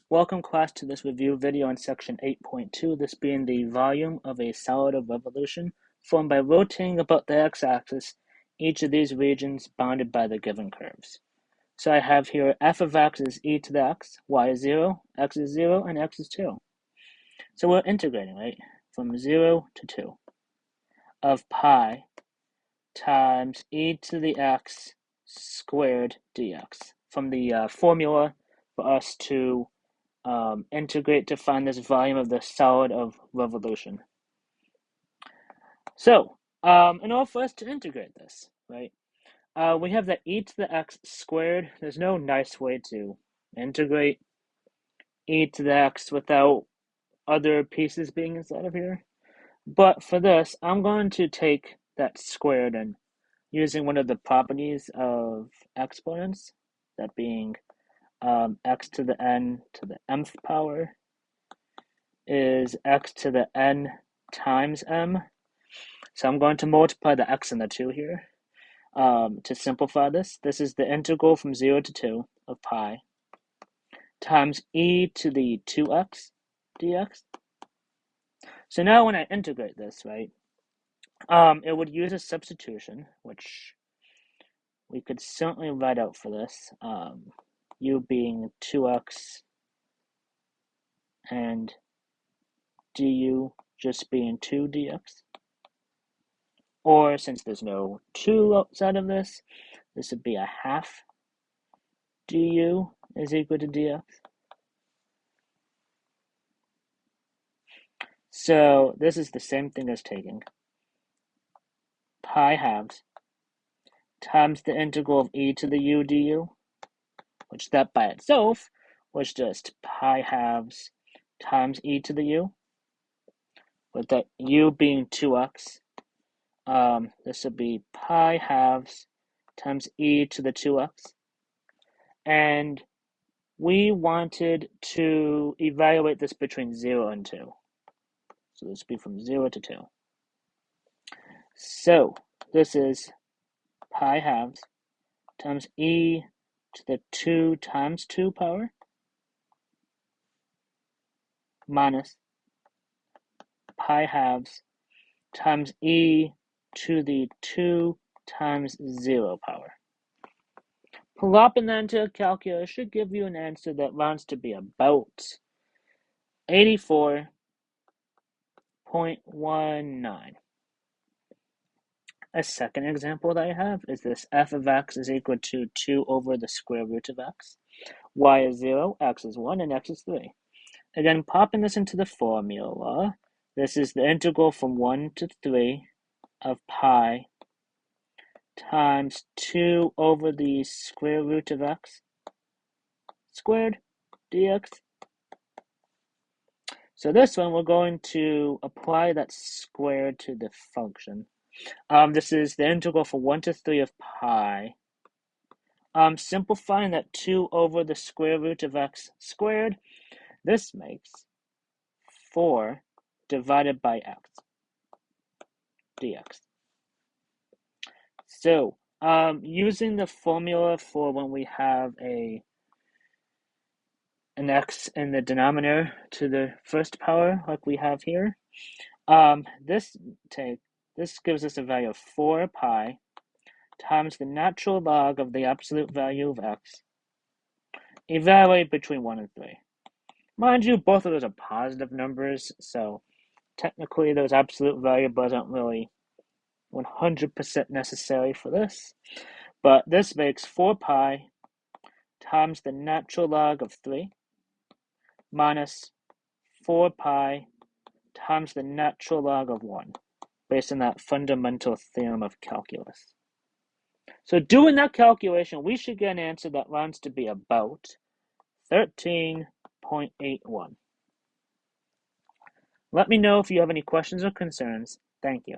Welcome class to this review video on section 8.2, this being the volume of a solid of revolution formed by rotating about the x-axis, each of these regions bounded by the given curves. So I have here f of x is e to the x, y is 0, x is 0, and x is 2. So we're integrating, right, from 0 to 2 of pi times e to the x squared dx from the formula for us to integrate to find this volume of the solid of revolution. So, in order for us to integrate this, right, we have that e to the x squared. There's no nice way to integrate e to the x without other pieces being inside of here. But for this, I'm going to take that squared and using one of the properties of exponents, that being x to the n to the mth power is x to the n times m. So I'm going to multiply the x and the 2 here. To simplify this, this is the integral from 0 to 2 of pi times e to the 2x dx. So now when I integrate this, right, it would use a substitution, which we could certainly write out for this, u being 2x and du just being 2 dx. Or since there's no 2 outside of this would be a half du is equal to dx. So this is the same thing as taking pi halves times the integral of e to the u du, which that by itself was just pi halves times e to the u, with that u being 2x. This would be pi halves times e to the 2x. And we wanted to evaluate this between 0 and 2. So this would be from 0 to 2. So this is pi halves times e to the 2 times 2 power minus pi halves times e to the 2 times 0 power. Plopping that into a calculator should give you an answer that rounds to be about 84.19. A second example that I have is this f of x is equal to 2 over the square root of x. Y is 0, x is 1, and x is 3. Again, popping this into the formula, this is the integral from 1 to 3 of pi times 2 over the square root of x squared dx. So this one, we're going to apply that square to the function. This is the integral from 1 to 3 of pi. Simplifying that 2 over the square root of x squared, this makes 4 divided by x dx. So, using the formula for when we have an x in the denominator to the first power, like we have here, this gives us a value of 4 pi times the natural log of the absolute value of x, evaluate between 1 and 3. Mind you, both of those are positive numbers, so technically those absolute variables aren't really 100% necessary for this. But this makes 4 pi times the natural log of 3 minus 4 pi times the natural log of 1, based on that fundamental theorem of calculus. So doing that calculation, we should get an answer that rounds to be about 13.81. Let me know if you have any questions or concerns. Thank you.